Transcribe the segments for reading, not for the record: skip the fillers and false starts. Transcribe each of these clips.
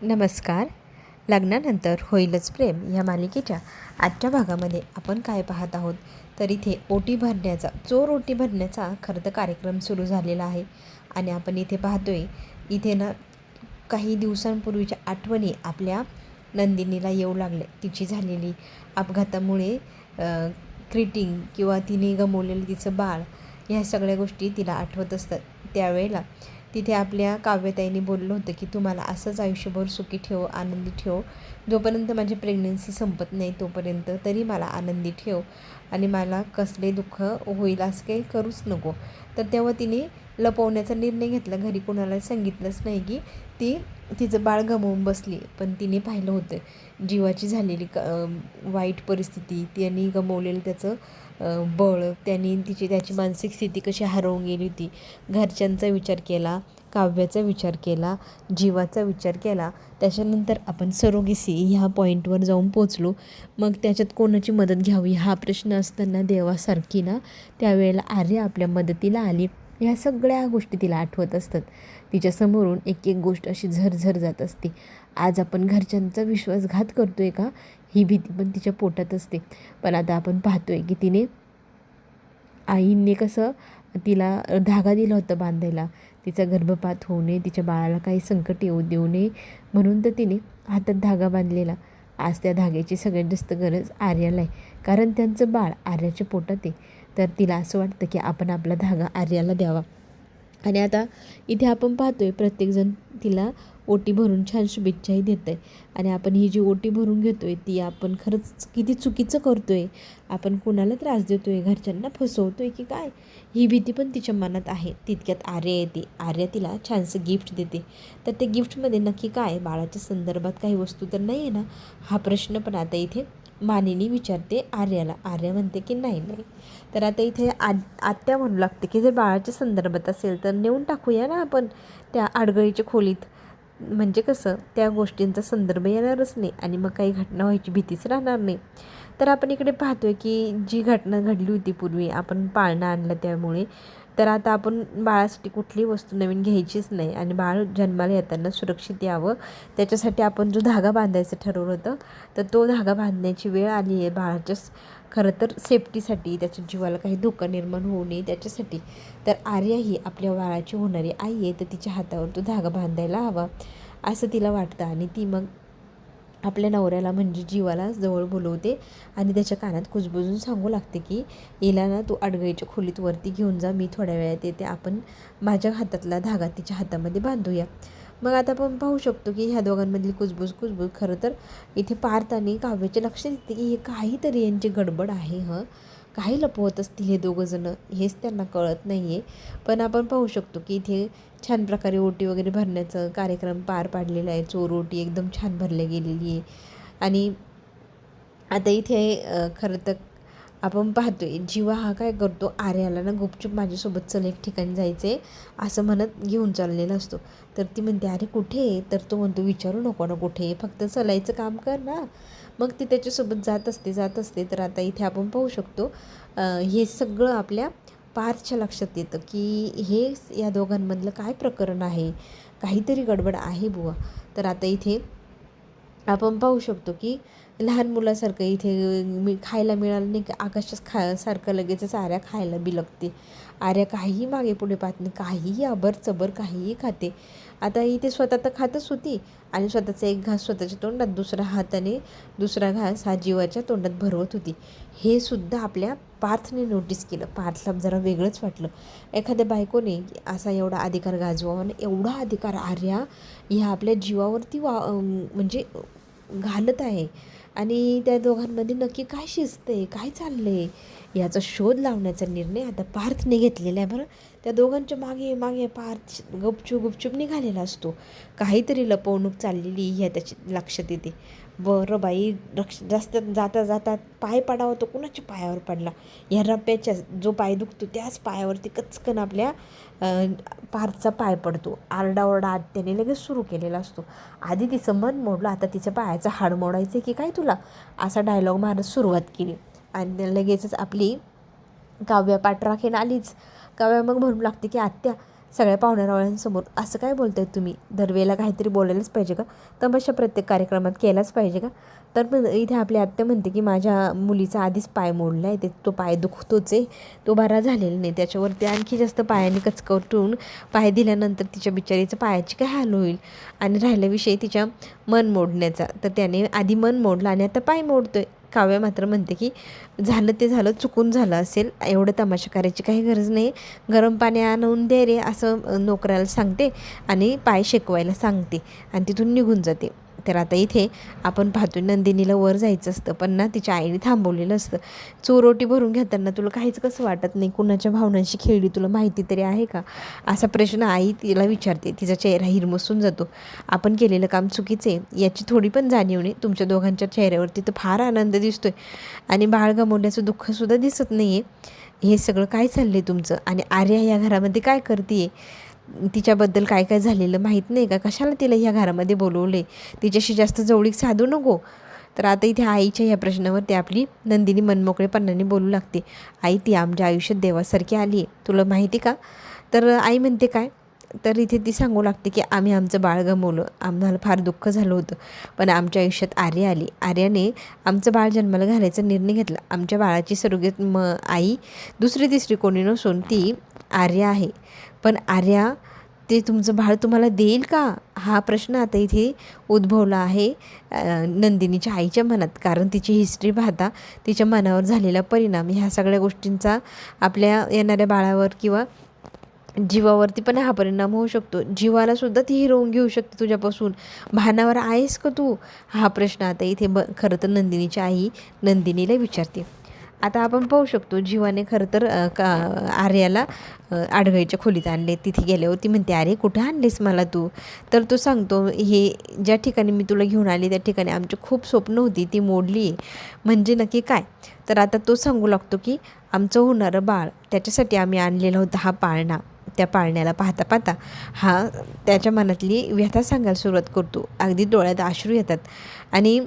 नमस्कार. लग्नानंतर होईलच प्रेम या मालिकेच्या आजच्या भागामध्ये आपण काय पाहत आहोत तर इथे चोर ओटी भरण्याचा खरं तर कार्यक्रम सुरू झालेला आहे. आणि आपण इथे पाहतोय इथे ना काही दिवसांपूर्वीच्या आठवणी आपल्या नंदिनीला येऊ लागले. तिची झालेली अपघातामुळे क्रिटिंग किंवा तिने गमावलेलं तिचं बाळ, ह्या सगळ्या गोष्टी तिला आठवत असतात. त्यावेळेला तिथे आपल्या काव्यताईंनी बोललं होतं की तुम्हाला असंच आयुष्यभर सुखी ठेव, आनंदी ठेव, जोपर्यंत माझी प्रेग्नन्सी संपत नाही तोपर्यंत तरी मला आनंदी ठेव आणि मला कसले दुःख होईल असं काही करूच नको. तर तेव्हा तिने लपवण्याचा निर्णय घेतला. घरी कोणाला सांगितलंच नाही की ती तिचं बाळ गमावून बसली. पण तिने पाहिलं होतं जीवाची झालेली वाईट परिस्थिती, त्यांनी गमावलेलं त्याचं बळ, त्याची मानसिक स्थिती कशी हरवून गेली होती. घरच्यांचा विचार केला, काव्याचा विचार केला, जीवाचा विचार केला. त्याच्यानंतर आपण सरोगेसी ह्या पॉईंटवर जाऊन पोचलो. मग त्याच्यात कोणाची मदत घ्यावी हा प्रश्न असताना देवासारखी ना त्यावेळेला आर्या आपल्या मदतीला आली. ह्या सगळ्या गोष्टी तिला आठवत असतात. तिच्यासमोरून एक एक गोष्ट अशी झरझर जात असते. आज आपण घरच्यांचा विश्वासघात करतोय का, ही भीती पण तिच्या पोटात असते. पण आता आपण पाहतोय की तिने आईने कसं तिला धागा दिला होता बांधायला, तिचा गर्भपात होऊ नये, तिच्या बाळाला काही संकट येऊ देऊ नये म्हणून तर तिने हातात धागा बांधलेला. आज त्या धाग्याची सगळ्यात जास्त गरज आर्याला आहे, कारण त्यांचं बाळ आर्याच्या पोटात आहे. तर तिला असं वाटतं की आपण आपला धागा आर्याला द्यावा. आणि आता इथे आपण पाहतोय प्रत्येकजण तिला ओटी भरून छान शुभेच्छाही देत आहे. आणि आपण ही जी ओटी भरून घेतो आहे ती आपण खरंच किती चुकीचं करतो आहे. आपण कोणाला त्रास देतो आहे, घरच्यांना फसवतो आहे की काय, ही भीती पण तिच्या मनात आहे. तितक्यात आर्या येते. आर्या तिला छानसं गिफ्ट देते. तर ते गिफ्टमध्ये नक्की काय, बाळाच्या संदर्भात काही वस्तू तर नाही आहे ना, हा प्रश्न पण आता इथे मानिनी विचारते आर्याला. आर्या म्हणते की नाही. तर आता इथे आत्या म्हणू लागते की जर बाळाच्या संदर्भात असेल तर नेऊन टाकूया ना आपण त्या आडगळीच्या खोलीत. म्हणजे कसं त्या गोष्टींचा संदर्भ येणारच नाही आणि मग काही घटना व्हायची भीतीच राहणार नाही. तर आपण इकडे पाहतोय की जी घटना घडली होती पूर्वी, आपण पाळणं आणलं त्यामुळे, तर आता आपण बाळासाठी कुठलीही वस्तू नवीन घ्यायचीच नाही आणि बाळ जन्माला येताना सुरक्षित यावं त्याच्यासाठी आपण जो धागा बांधायचं ठरवलं होतं तर तो धागा बांधण्याची वेळ आली आहे. बाळाच्या खरं तर सेफ्टीसाठी, त्याच्या जीवाला काही धोका निर्माण होऊ नये त्याच्यासाठी. तर आर्या ही आपल्या बाळाची होणारी आई आहे, तर तिच्या हातावर तो धागा बांधायला हवा असं तिला वाटतं. आणि ती मग आपल्या नवऱ्याला म्हणजे जीवाला जवळ बोलवते आणि त्याच्या कानात कुजबुजून सांगू लागते की हिला ना तू आडगळीच्या खोलीत वरती घेऊन जा, मी थोड्या वेळात येते, आपण माझ्या हातातला धागा तिच्या हातामध्ये बांधूया. मग आता आपण पाहू शकतो की ह्या दोघांमधली कुजबूज खरं तर इथे पार्थ आणि काव्याचे लक्ष देते की हे काहीतरी यांची गडबड आहे, काही लपवत असतील हे दोघंजणं, हेच त्यांना कळत नाही आहे. पण आपण पाहू शकतो की इथे छान प्रकारे ओटी वगैरे भरण्याचं कार्यक्रम पार पाडलेला आहे. चोर ओटी एकदम छान भरल्या गेलेली आहे. आणि आता इथे खरं तर आपण पाहतोय जीवा हा काय करतो, आर्याला ना गुपचूप माझ्यासोबत चल एक ठिकाणी जायचं आहे असं म्हणत घेऊन चाललेला असतो. तर ती म्हणते अरे कुठे, तर तो म्हणतो विचारू नको ना कुठे, फक्त चलायचं काम कर ना. मग ती त्याच्यासोबत जात असते. तर आता इथे आपण पाहू शकतो हे सगळं आपल्या पार्थच्या लक्षात येतं की हे या दोघांमधलं काय प्रकरण आहे, काहीतरी गडबड आहे बुवा. तर आता इथे आपण पाहू शकतो की लहान मुलासारखं इथे खायला मिळालं नाही की आकाशात सारखं लगेचच आर्या खायला बिलगते. आर्या काहीही मागे पुढे पाहत नाही, काहीही अबरचबर काहीही खाते. आता इथे स्वतः तर खातच होती आणि स्वतःचा एक घास स्वतःच्या तोंडात, दुसरा हाताने दुसरा घास हा जीवाच्या तोंडात भरवत होती. हे सुद्धा आपल्या पार्थने नोटीस केलं. पार्थला जरा वेगळंच वाटलं. एखाद्या बायकोने असा एवढा अधिकार गाजवावा आणि एवढा अधिकार आर्या ह्या आपल्या जीवावरती म्हणजे घालत आहे. आणि त्या दोघांमध्ये नक्की काय शिस्त आहे, काय चाललं आहे, याचा शोध लावण्याचा निर्णय आता पार्थने घेतलेला आहे. बरं, त्या दोघांच्या मागे मागे पार्थ गुपचूप निघालेला असतो. काहीतरी लपवणूक चाललेली ह्या त्याची लक्षात येते. बरं बाई, जास्त जाता पाय पडावा तो कुणाच्या पायावर पडला, ह्या रप्प्याच्या जो पाय दुखतो त्याच पायावरती कचकन आपल्या पार्थचा पाय पडतो. आरडाओरडा त्याने लगेच सुरू केलेला असतो. आधी तिचं मन मोडलं, आता तिच्या पायाचं हाड मोडायचं की काय तुला, असा डायलॉग मारत सुरुवात केली. आणि लगेचच आपली काव्या पाठराखीण आलीच. काव्या मग म्हणू लागते की आत्या सगळ्या पाहुण्यारावळ्यांसमोर असं काय बोलताय तुम्ही? दरवेळेला काहीतरी बोलायलाच पाहिजे का? तमाशा प्रत्येक कार्यक्रमात केलाच पाहिजे का? तर पण इथे आपली आत्या म्हणते की माझ्या मुलीचा आधीच पाय मोडला आहे, तो पाय दुखतोच आहे, तो बरा झालेला नाही. त्याच्यावरती आणखी जास्त पायाने कचकटून पाय दिल्यानंतर तिच्या बिचारीचं पायाची काय हाल होईल. आणि राहिला विषय तिच्या मन मोडण्याचा, तर त्याने आधी मन मोडलं आणि आता पाय मोडतोय. काव्या मात्र म्हणते की झालं ते झालं, चुकून झालं असेल, एवढं तमाशा करायची काही गरज नाही, गरम पाणी आणून दे रे असं नोकराला सांगते आणि पाय शेकवायला सांगते आणि तिथून निघून जाते. तर आता इथे आपण पाहतो नंदिनीला वर जायचं असतं, पण ना तिच्या आईने थांबवलेलं असतं. चोरोटी भरून घेताना तुला काहीच कसं वाटत नाही, कुणाच्या भावनांशी खेळली तुला माहिती तरी आहे का, असा प्रश्न आई तिला विचारते. तिचा चेहरा हिरमसून जातो. आपण केलेलं काम चुकीचे याची थोडी पण जाणीव नाही. तुमच्या दोघांच्या चेहऱ्यावरती तर फार आनंद दिसतोय आणि बाळ गमावण्याचं दुःखसुद्धा दिसत नाही आहे. हे सगळं काय चाललं आहे तुमचं? आणि आर्या या घरामध्ये काय करते? तिच्याबद्दल काय काय झालेलं माहीत नाही का? कशाला तिला ह्या घरामध्ये बोलवले? तिच्याशी जास्त जवळीक साधू नको. तर आता इथे आईच्या ह्या प्रश्नावरती आपली नंदिनी मनमोकळेपणाने बोलू लागते. आई, ती आमच्या आयुष्यात देवासारखी आली आहे, तुला माहिती का? तर आई म्हणते काय? तर इथे ती सांगू लागते की आम्ही आमचं बाळ गमावलं, आम्हाला फार दुःख झालं होतं, पण आमच्या आयुष्यात आर्या आली. आर्याने आमचं बाळ जन्माला घालायचा निर्णय घेतला. आमच्या बाळाची सरोगेट आई दुसरी तिसरी कोणी नसून ती आर्या आहे. पण आर्या ते तुमचं बाळ तुम्हाला देईल का, हा प्रश्न आता इथे उद्भवला आहे नंदिनीच्या आईच्या मनात. कारण तिची हिस्ट्री पाहता तिच्या मनावर झालेला परिणाम ह्या सगळ्या गोष्टींचा आपल्या येणाऱ्या बाळावर किंवा जीवावरती पण हा परिणाम होऊ शकतो. जीवाला सुद्धा ती हिरवून घेऊ शकते तुझ्यापासून. भानावर आहेस का तू, हा प्रश्न आता इथे खरं तर नंदिनीची आई नंदिनीला विचारते. आता आपण पाहू शकतो जीवाने खरं तर आर्याला आडगळीच्या खोलीत आणले. तिथे गेल्यावर ती म्हणते, अरे कुठं आणलेस मला तू? तर तो सांगतो, हे ज्या ठिकाणी मी तुला घेऊन आले त्या ठिकाणी आमची खूप स्वप्न होती, ती मोडली आहे. म्हणजे नक्की काय? तर आता तो सांगू लागतो की आमचं होणारं बाळ, त्याच्यासाठी आम्ही आणलेला होता हा पाळणा. त्या पाळण्याला पाहता पाहता हा त्याच्या मनातली व्यथा सांगायला सुरुवात करतो. अगदी डोळ्यात अश्रू येतात. आणि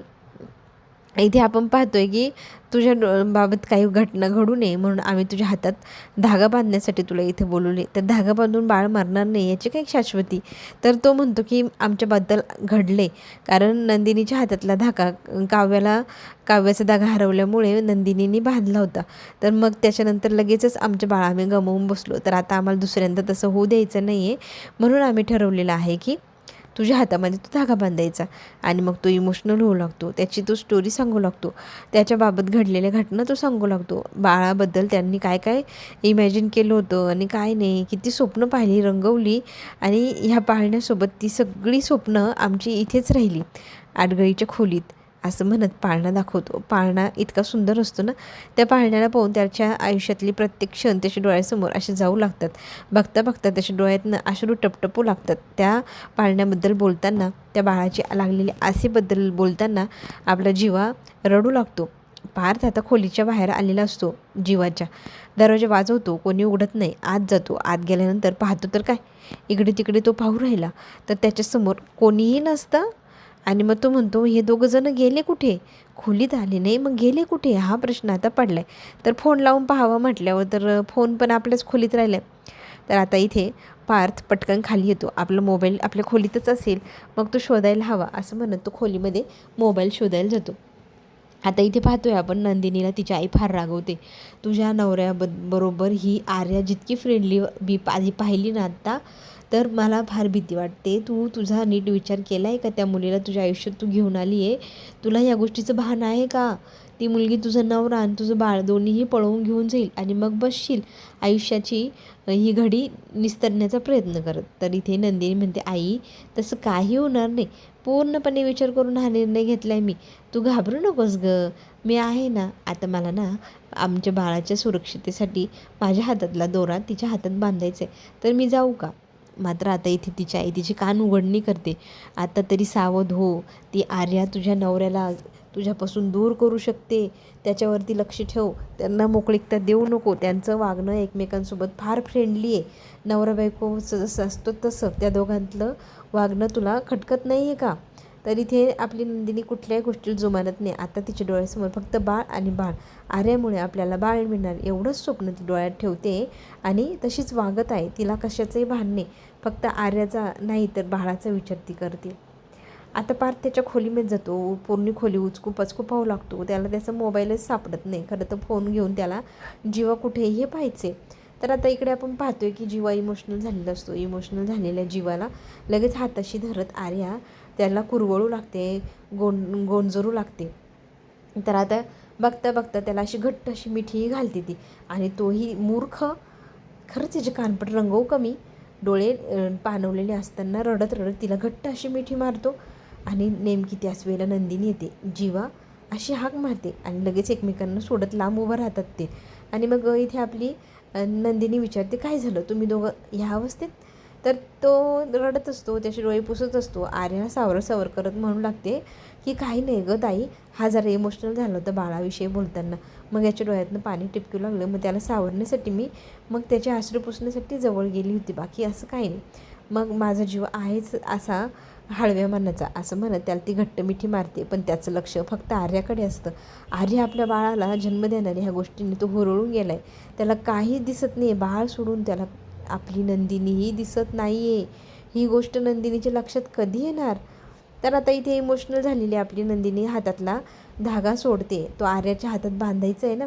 इथे आपण पाहतोय की तुझ्या बाबत काही घटना घडू नये म्हणून आम्ही तुझ्या हातात धागा बांधण्यासाठी तुला इथे बोलवले. तर धागा बांधून बाळ मरणार नाही याची काही शाश्वती. तर तो म्हणतो की आमच्याबद्दल घडले, कारण नंदिनीच्या हातातला धागा काव्याचा धागा हरवल्यामुळे नंदिनीने बांधला होता. तर मग त्याच्यानंतर लगेचच आमच्या बाळा आम्ही गमावून बसलो. तर आता आम्हाला दुसऱ्यांदा तसं होऊ द्यायचं नाही आहे, म्हणून आम्ही ठरवलेलं आहे की तुझ्या हातामध्ये तो धागा बांधायचा. आणि मग तो इमोशनल होऊ लागतो, त्याची तो स्टोरी सांगू लागतो, त्याच्याबाबत घडलेल्या घटना तो सांगू लागतो. बाळाबद्दल त्यांनी काय काय इमॅजिन केलं होतं आणि काय नाही, किती स्वप्न पाहिली, रंगवली. आणि ह्या पाळण्यासोबत ती सगळी स्वप्न आमची इथेच राहिली आडगळीच्या खोलीत, असं म्हणत पाळणा दाखवतो. पाळणा इतका सुंदर असतो ना, त्या पाळण्याला पाहून त्याच्या आयुष्यातली प्रत्येक क्षण त्याच्या डोळ्यासमोर असे जाऊ लागतात. बघता बघता त्याच्या डोळ्यातनं अश्रू टपटपू लागतात. त्या पाळण्याबद्दल बोलताना, त्या बाळाची लागलेल्या आसेबद्दल बोलताना आपला जीवा रडू लागतो. पार्थ आता खोलीच्या बाहेर आलेला असतो. जीवाच्या दरवाजा वाजवतो, कोणी उघडत नाही. आत जातो. आत गेल्यानंतर पाहतो तर काय, इकडे तिकडे तो पाहू राहिला तर त्याच्यासमोर कोणीही नसतं. आणि मग तो म्हणतो, हे दोघंजणं गेले कुठे? खोलीत आले नाही, मग गेले कुठे, हा प्रश्न आता पडलाय. तर फोन लावून पाहावा म्हटल्यावर तर फोन पण आपल्याच खोलीत राहिला. तर आता इथे पार्थ पटकन खाली येतो. आपला मोबाईल आपल्या खोलीतच असेल, मग तो शोधायला हवा असं म्हणत तो खोलीमध्ये मोबाईल शोधायला जातो. आता इथे पाहतोय आपण नंदिनीला तिची आई फार रागवते. तुझ्या नवऱ्याबरोबर ही आर्या जितकी फ्रेंडली आधी पाहिली ना आत्ता, तर मला फार भीती वाटते. तुझा नीट विचार केला आहे का? त्या मुलीला तुझ्या आयुष्यात तू घेऊन आली आहे, तुला या गोष्टीचं भान आहे का? ती मुलगी तुझं नवरा आणि तुझं बाळ दोन्हीही पळवून घेऊन जाईल आणि मग बसशील आयुष्याची ही घडी निस्तरण्याचा प्रयत्न करत. तर इथे नंदिनी म्हणते, आई तसं काही होणार नाही, पूर्णपणे विचार करून हा निर्णय घेतला आहे मी, तू घाबरू नकोस गं, मी आहे ना. आता मला ना आमच्या बाळाच्या सुरक्षितेसाठी माझ्या हातातला दोरा तिच्या हातात बांधायचा आहे, तर मी जाऊ का? मात्र आता इथे तिची आई तिची कान उघडणी करते. आता तरी सावध हो, ती आर्या तुझ्या नवऱ्याला तुझ्यापासून दूर करू शकते, त्याच्यावरती लक्ष ठेव, त्यांना मोकळीकता देऊ नको. त्यांचं वागणं एकमेकांसोबत फार फ्रेंडली आहे. नवरा बायको जसं असतो तसं त्या दोघांतलं वागणं तुला खटकत नाही आहे का? तर इथे आपली नंदिनी कुठल्याही गोष्टीला जुमानत नाही. आता तिच्या डोळ्यासमोर फक्त बाळ आणि बाळ. आर्यामुळे आपल्याला बाळ मिळणार एवढंच स्वप्न ती डोळ्यात ठेवते आणि तशीच वागत आहे. तिला कशाचंही भान नाही. फक्त आर्याचा नाही तर बाळाचा विचार ती करते. आता पार्थ त्याच्या खोलीमध्ये जातो. पूर्ण खोली उचकू पचकू पाहू लागतो. त्याला त्याचा मोबाईलच सापडत नाही. खरं तर फोन घेऊन त्याला जीवा कुठे हे पाहायचे. तर आता इकडे आपण पाहतोय की जीवा इमोशनल झालेला असतो. इमोशनल झालेल्या जीवाला लगेच हाताशी धरत आर्या त्याला कुरवळू लागते, गोंजरू लागते. तर आता बघता बघता त्याला अशी घट्ट अशी मिठी घालते ती. आणि तोही मूर्ख खरंच त्याचे कानपट रंगवू कमी, डोळे पाणवलेले असताना रडत रडत तिला घट्ट अशी मिठी मारतो. आणि नेमकी त्याच वेळेला नंदिनी येते. जीवा अशी हाक मारते आणि लगेच एकमेकांना सोडत लांब उभं राहतात ते. आणि मग इथे आपली नंदिनी विचारते, काय झालं तुम्ही दोघं ह्या अवस्थेत? तर तो रडत असतो, त्याचे डोळे पुसत असतो. आर्याला सावर करत म्हणू लागते की काही नाही गं ताई, हा जरा इमोशनल झाला होता बाळाविषयी बोलताना. मग याच्या डोळ्यातनं पाणी टिपकू लागलं. मग त्याला सावरण्यासाठी मी मग त्याचे आश्रू पुसण्यासाठी जवळ गेली होती, बाकी असं काही नाही. मग माझा जीव आहेच असा हळव्या मनाचा असं म्हणत त्याला ती घट्ट मिठी मारते. पण त्याचं लक्ष फक्त आर्याकडे असतं. आर्या आपल्या बाळाला जन्म देणाऱ्या ह्या गोष्टींनी तो हुरळून गेला आहे. त्याला काही दिसत नाही. बाळ सोडून त्याला आपली नंदिनीही दिसत नाही आहे. ही गोष्ट नंदिनीच्या लक्षात कधी येणार? तर आता इथे इमोशनल झालेली आपली नंदिनी हातातला धागा सोडते. तो आर्याच्या हातात बांधायचा आहे ना.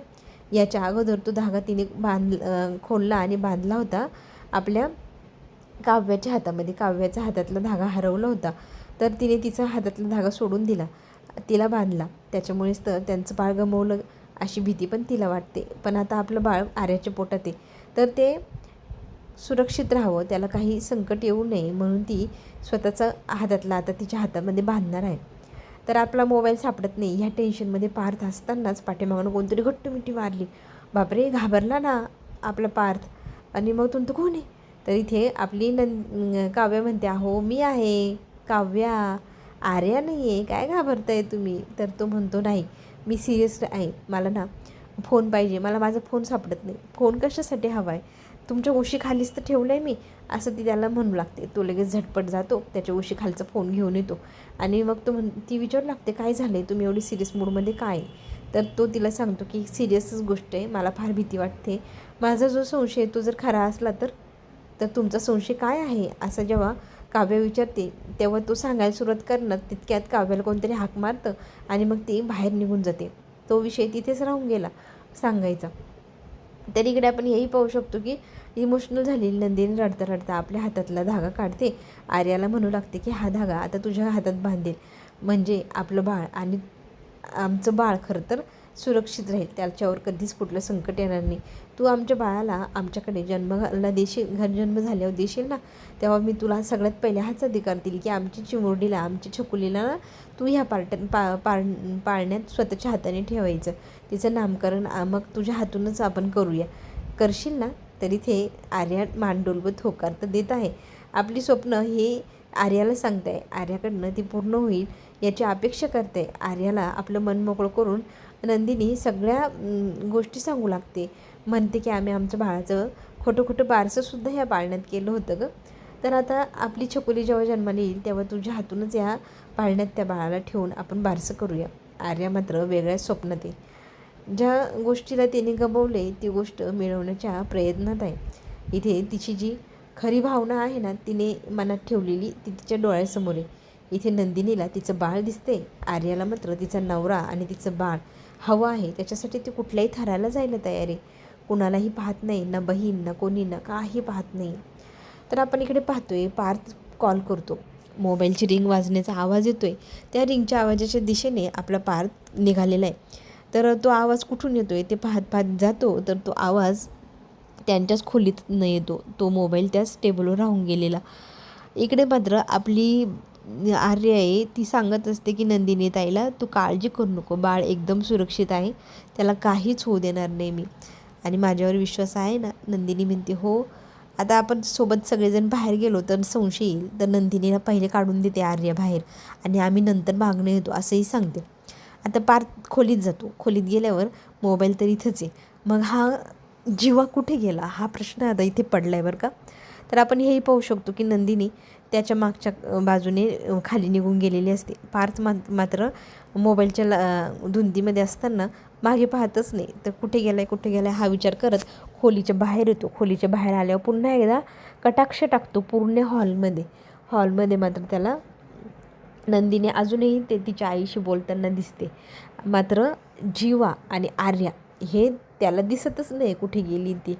याच्या अगोदर तो धागा तिने खोलला आणि बांधला होता आपल्या काव्याच्या हातामध्ये. काव्याच्या हातातला धागा हरवला होता. तर तिने तिचा हातातला धागा सोडून दिला, तिला बांधला. त्याच्यामुळेच तर त्यांचं बाळ गमवलं अशी भीती पण तिला वाटते. पण आता आपलं बाळ आर्याच्या पोटात आहे, तर ते सुरक्षित राहावं, त्याला काही संकट येऊ नये म्हणून ती स्वतःचा हातातला आता तिच्या हातामध्ये बांधणार आहे. तर आपला मोबाईल सापडत नाही. ह्या टेन्शनमध्ये पार्थ असतानाच पाठीमागून कोणतरी घट्ट मिठी मारली. बापरे, घाबरला ना आपला पार्थ. आणि मग तुमचं कोण आहे? तर इथे आपली काव्या म्हणते, अहो मी आहे काव्या, आर्या नाही आहे, काय घाबरताय तुम्ही? तर तो म्हणतो, नाही मी सिरियस आहे, मला ना फोन पाहिजे, मला माझा फोन सापडत नाही. फोन कशासाठी हवा आहे? तुमच्या उशीखालीच तर ठेवलं आहे मी, असं ती त्याला म्हणू लागते. तो लगेच झटपट जातो, त्याच्या उशीखालचा फोन घेऊन येतो. आणि मग ती विचारू लागते, काय झालं आहे, तुम्ही एवढी सिरियस मूडमध्ये काय? तर तो तिला सांगतो की सिरियसच गोष्ट आहे, मला फार भीती वाटते. माझा जो संशय आहे तो जर खरा असला तर तुमचा संशय काय आहे? असं जेव्हा काव्य विचारते तेव्हा तो सांगायला सुरुवात करणार, तितक्यात काव्याला कोणतरी हाक मारतं आणि मग ती बाहेर निघून जाते. तो विषय तिथेच राहून गेला सांगायचा. तर इकडे आपण हेही पाहू शकतो की इमोशनल झालेली नंदिनी रडता रडता आपल्या हातातला धागा काढते. आर्याला म्हणू लागते की हा धागा आता तुझ्या हातात बांधेल, म्हणजे आपलं बाळ आणि आमचं बाळ खरं तर सुरक्षित राहील, त्याच्यावर कधीच कुठलं संकट येणार नाही. तू आमच्या बाळाला आमच्याकडे जन्माला देशील, जन्म झाल्यावर देशील ना, तेव्हा मी तुला सगळ्यात पहिले हाच अधिकार देईल की आमची चिमुरडीला, आमची छकुलीला ना तू ह्या पाळण्यात स्वतःच्या हाताने ठेवायचं. तिचं नामकरण मग तुझ्या हातूनच आपण करूया, करशील ना? तर इथे आर्या मांडोलवत होकार तर देत आहे. आपली स्वप्न हे आर्याला सांगत आहे. आर्याकडनं ती पूर्ण होईल याची अपेक्षा करते. आर्याला आपलं मन मोकळं करून नंदिनी सगळ्या गोष्टी सांगू लागते. म्हणते की आम्ही आमच्या बाळाचं खोटं बारसंसुद्धा ह्या पाळण्यात केलं होतं गं. तर आता आपली छकुली जेव्हा जन्माला येईल तेव्हा तुझ्या हातूनच या पाळण्यात त्या बाळाला ठेवून आपण बारसं करूया. आर्या मात्र वेगळ्या स्वप्नात आहे. ज्या गोष्टीला तिने गमावले ती गोष्ट मिळवण्याच्या प्रयत्नात आहे. इथे तिची जी खरी भावना आहे ना तिने मनात ठेवलेली ती तिच्या डोळ्यासमोर आहे. इथे नंदिनीला तिचं बाळ दिसते, आर्याला मात्र तिचा नवरा आणि तिचं बाळ हवं आहे. त्याच्यासाठी ती कुठल्याही थराला जायला तयार आहे. कुणालाही पाहत नाही, ना बहीण ना कोणी ना काही पाहत नाही. तर आपण इकडे पाहतोय पार्थ कॉल करतो. मोबाईलची रिंग वाजण्याचा आवाज येतोय. त्या रिंगच्या आवाजाच्या दिशेने आपला पार्थ निघालेला आहे. तर तो आवाज कुठून येतोय ते पाहत पाहत जातो. तर तो आवाज त्यांच्याच खोलीत न येतो, तो मोबाईल त्याच टेबलवर राहून गेलेला. इकडे मात्र आपली आर्य आहे, ती सांगत असते की नंदिनी ताईला तू काळजी करू नको, बाळ एकदम सुरक्षित आहे, त्याला काहीच होऊ देणार नाही मी, आणि माझ्यावर विश्वास आहे ना? नंदिनी म्हणते हो. आता आपण सोबत सगळेजण बाहेर गेलो तर संशय येईल, तर नंदिनीला पहिले काढून देते आर्य बाहेर आणि आम्ही नंतर मागणं येतो असंही सांगते. आता पार्थ खोलीत जातो. खोलीत गेल्यावर मोबाईल तर इथंच आहे. मग हा जीवा कुठे गेला हा प्रश्न आता इथे पडला आहे बरं का. तर आपण हेही पाहू शकतो की नंदिनी त्याच्या मागच्या बाजूने खाली निघून गेलेली असते. पार्थ मात्र मोबाईलच्या धुंदीमध्ये असताना मागे पाहतच नाही. तर कुठे गेला हा विचार करत खोलीच्या बाहेर येतो. खोलीच्या बाहेर आल्यावर पुन्हा एकदा कटाक्ष टाकतो पूर्ण हॉलमध्ये मात्र त्याला नंदिनी अजूनही ते तिच्या आईशी बोलताना दिसते. मात्र जीवा आणि आर्या हे त्याला दिसतच नाही कुठे गेली ती.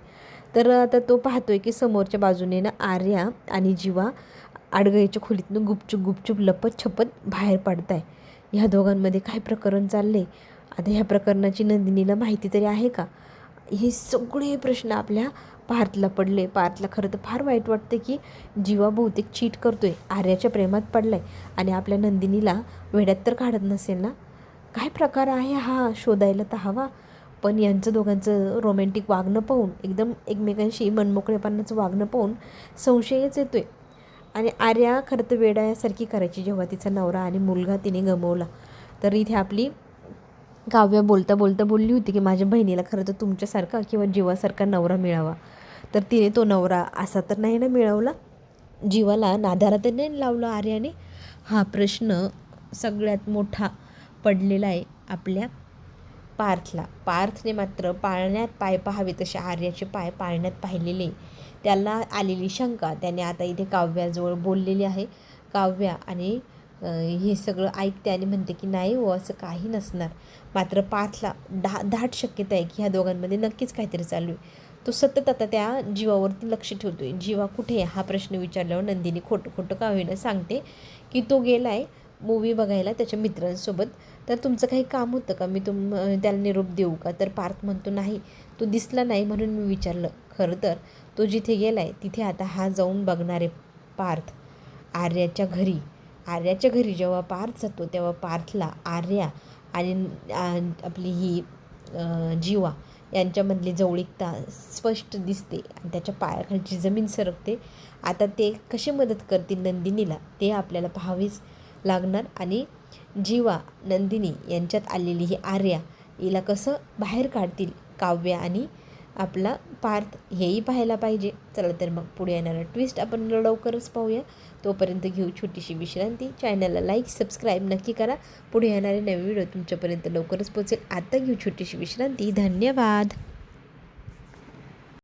तर आता तो पाहतोय की समोरच्या बाजूने ना आर्या आणि जीवा आडगळीच्या खोलीतून गुपचूप लपत छपत बाहेर पडताय. ह्या दोघांमध्ये काय प्रकरण चालले? आता ह्या प्रकरणाची नंदिनीला माहिती तरी आहे का? हे सगळे प्रश्न आपल्या पार्थला पडले. पार्थला खरं तर फार वाईट वाटतं की जीवा बहुतेक चीट करतोय, आर्याच्या प्रेमात पडलाय आणि आपल्या नंदिनीला वेड्यात तर काढत नसेल ना. काय प्रकार आहे हा शोधायला तर हवा. पण यांचं दोघांचं रोमॅन्टिक वागणं पाहून, एकदम एकमेकांशी मनमोकळेपणाचं वागणं पाहून संशयच येतोय. आणि आर्या खरं तर वेड्यासारखी करायची जेव्हा तिचा नवरा आणि मुलगा तिने गमावला. तर इथे आपली काव्या बोलता बोलली होती की माझ्या बहिणीला खरं तर तुमच्यासारखा किंवा जीवासारखा नवरा मिळावा. तर तिने तो नवरा असा तर नाही ना मिळवला, जीवाला नादाला तर नाही लावलं आर्याने. हा प्रश्न सगळ्यात मोठा पडलेला आहे आपल्या पार्थला. पार्थने मात्र पाळण्यात पाय पाहावे तसे आर्याचे पाय पाळण्यात पाहिलेले. त्याला आलेली शंका त्याने आता इथे काव्याजवळ बोललेली आहे. काव्या आणि हे सगळं ऐकते आणि म्हणते की नाही हो, असं काही नसणार. मात्र पार्थला दाट शक्यता आहे की ह्या दोघांमध्ये नक्कीच काहीतरी चालू आहे. तो सतत आता त्या जीवावरती लक्ष ठेवतोय. जीवा कुठे आहे हा प्रश्न विचारल्यावर नंदिनी खोटं का होईना सांगते की तो गेला आहे मूवी बघायला त्याच्या मित्रांसोबत. तर तुमचं काही काम होतं का, मी त्याला निरोप देऊ का? तर पार्थ म्हणतो नाही, तो दिसला नाही म्हणून मी विचारलं. खरं तर तो जिथे गेला आहे तिथे आता हा जाऊन बघणार आहे पार्थ. आर्याच्या घरी जेव्हा पार्थ जातो तेव्हा पार्थला आर्या आणि आपली ही जीवा यांच्यामधली जवळीकता स्पष्ट दिसते आणि त्याच्या पायाखालची जमीन सरकते. आता ते कशी मदत करतील नंदिनीला ते आपल्याला पाहावेच लागणार. आणि जीवा नंदिनी यांच्यात आलेली ही आर्या हिला कसं बाहेर काढतील काव्या आणि आपला पार्थ हेही पाहायला पाहिजे. चला तर मग पुढे येणारा ट्विस्ट आपण लवकरच पाहूया. तोपर्यंत घेऊ छोटीशी विश्रांती. चॅनलला लाईक सबस्क्राईब नक्की करा. पुढे येणारे नवे व्हिडिओ तुमच्यापर्यंत लवकरच पोहोचेल. आता घेऊ छोटीशी विश्रांती. धन्यवाद.